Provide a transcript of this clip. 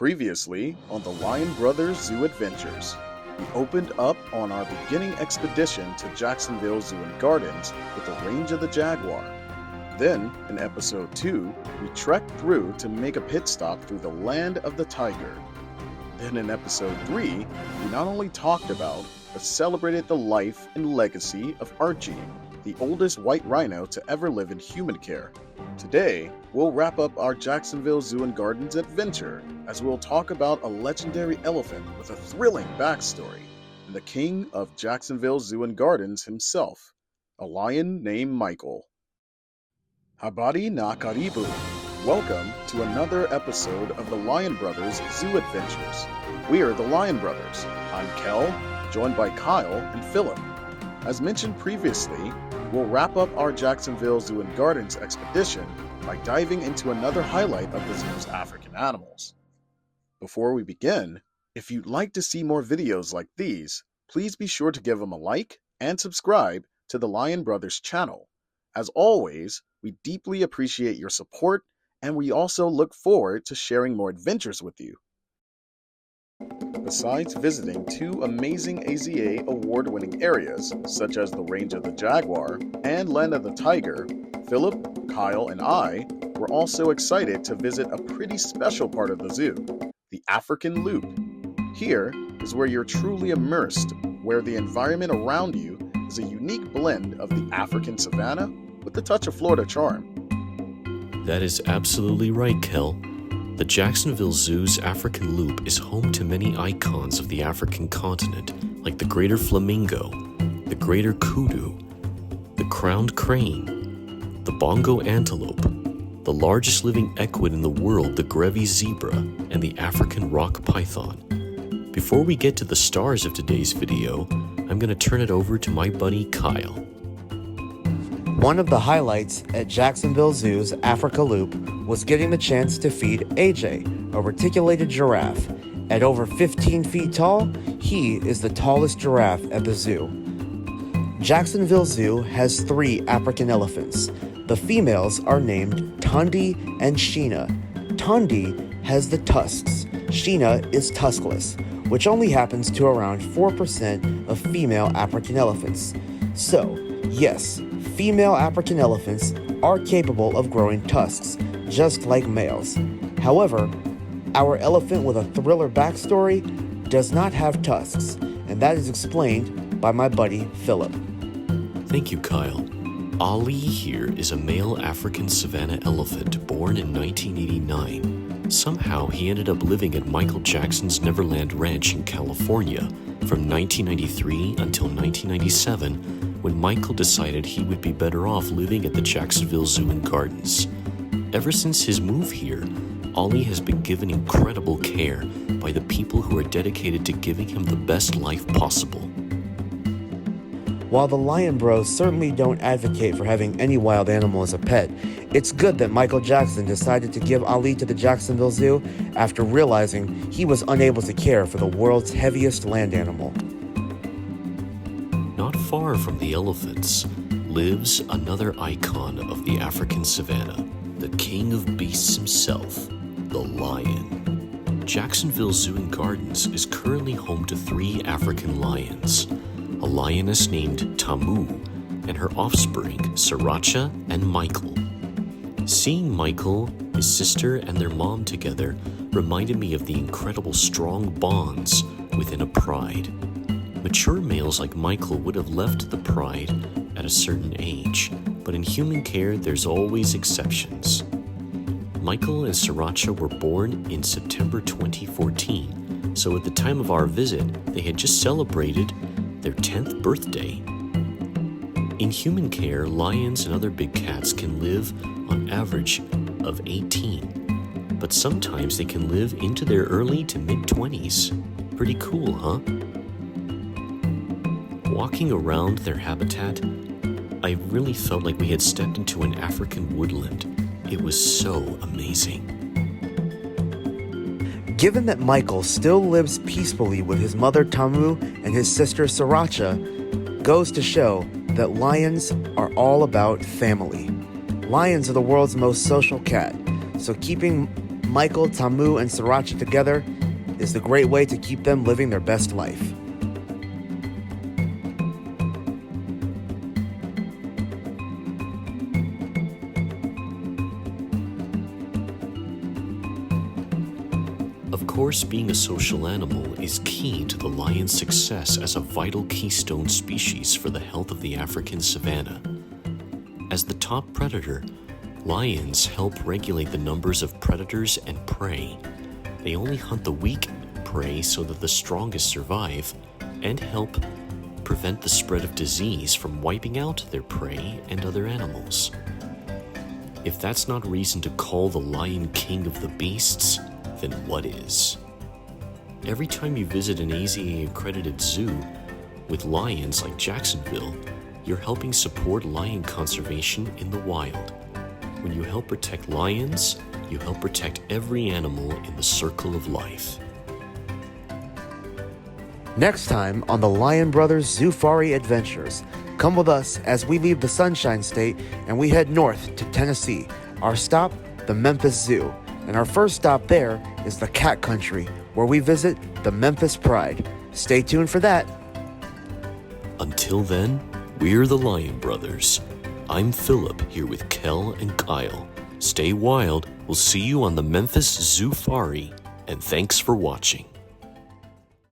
Previously on the Lion Brothers Zoo Adventures, we opened up on our beginning expedition to Jacksonville Zoo and Gardens with the range of the jaguar. Then, in episode 2, we trekked through to make a pit stop through the land of the tiger. Then in episode 3, we not only talked about, but celebrated the life and legacy of Archie, the oldest white rhino to ever live in human care. Today, we'll wrap up our Jacksonville Zoo and Gardens adventure as we'll talk about a legendary elephant with a thrilling backstory and the king of Jacksonville Zoo and Gardens himself, a lion named Michael. Habari na karibu. Welcome to another episode of the Lion Brothers Zoo Adventures. We are the Lion Brothers. I'm Kel, joined by Kyle and Philip. As mentioned previously, we'll wrap up our Jacksonville Zoo and Gardens expedition by diving into another highlight of the zoo's African animals. Before we begin, if you'd like to see more videos like these, please be sure to give them a like and subscribe to the Lion Brothers channel. As always, we deeply appreciate your support, and we also look forward to sharing more adventures with you. Besides visiting two amazing AZA award-winning areas, such as the Range of the Jaguar and Land of the Tiger, Philip, Kyle, and I were also excited to visit a pretty special part of the zoo, the African Loop. Here is where you're truly immersed, where the environment around you is a unique blend of the African savanna with a touch of Florida charm. That is absolutely right, Kel. The Jacksonville Zoo's African Loop is home to many icons of the African continent, like the greater flamingo, the greater kudu, the crowned crane, the bongo antelope, the largest living equid in the world, the Grevy zebra, and the African rock python. Before we get to the stars of today's video, I'm going to turn it over to my buddy Kyle. One of the highlights at Jacksonville Zoo's Africa Loop was getting the chance to feed AJ, a reticulated giraffe. At over 15 feet tall, he is the tallest giraffe at the zoo. Jacksonville Zoo has 3 African elephants. The females are named Tondi and Sheena. Tondi has the tusks. Sheena is tuskless, which only happens to around 4% of female African elephants. So, yes, female African elephants are capable of growing tusks, just like males. However, our elephant with a thriller backstory does not have tusks, and that is explained by my buddy Philip. Thank you, Kyle. Ali here is a male African savanna elephant born in 1989. Somehow he ended up living at Michael Jackson's Neverland Ranch in California from 1993 until 1997, when Michael decided he would be better off living at the Jacksonville Zoo and Gardens. Ever since his move here, Ollie has been given incredible care by the people who are dedicated to giving him the best life possible. While the Lion Bros certainly don't advocate for having any wild animal as a pet, it's good that Michael Jackson decided to give Ali to the Jacksonville Zoo after realizing he was unable to care for the world's heaviest land animal. Not far from the elephants lives another icon of the African savanna, the king of beasts himself, the lion. Jacksonville Zoo and Gardens is currently home to 3 African lions, a lioness named Tamu and her offspring, Sriracha and Michael. Seeing Michael, his sister, and their mom together reminded me of the incredible strong bonds within a pride. Mature males like Michael would have left the pride at a certain age, but in human care there's always exceptions. Michael and Sriracha were born in September 2014, so at the time of our visit, they had just celebrated their 10th birthday. In human care, lions and other big cats can live on average of 18, but sometimes they can live into their early to mid-20s. Pretty cool, huh? Walking around their habitat, I really felt like we had stepped into an African woodland. It was so amazing. Given that Michael still lives peacefully with his mother Tamu and his sister Sriracha, goes to show that lions are all about family. Lions are the world's most social cat, so keeping Michael, Tamu, and Sriracha together is the great way to keep them living their best life. Of course, being a social animal is key to the lion's success as a vital keystone species for the health of the African savanna. As the top predator, lions help regulate the numbers of predators and prey. They only hunt the weak prey so that the strongest survive, and help prevent the spread of disease from wiping out their prey and other animals. If that's not reason to call the lion king of the beasts, then what is? Every time you visit an AZA-accredited zoo with lions like Jacksonville, you're helping support lion conservation in the wild. When you help protect lions, you help protect every animal in the circle of life. Next time on the Lion Brothers Zoofari Adventures, come with us as we leave the Sunshine State and we head north to Tennessee. Our stop, the Memphis Zoo. And our first stop there is the Cat Country, where we visit the Memphis Pride. Stay tuned for that. Until then, we're the Lion Brothers. I'm Philip here with Kel and Kyle. Stay wild. We'll see you on the Memphis Zoofari, and thanks for watching.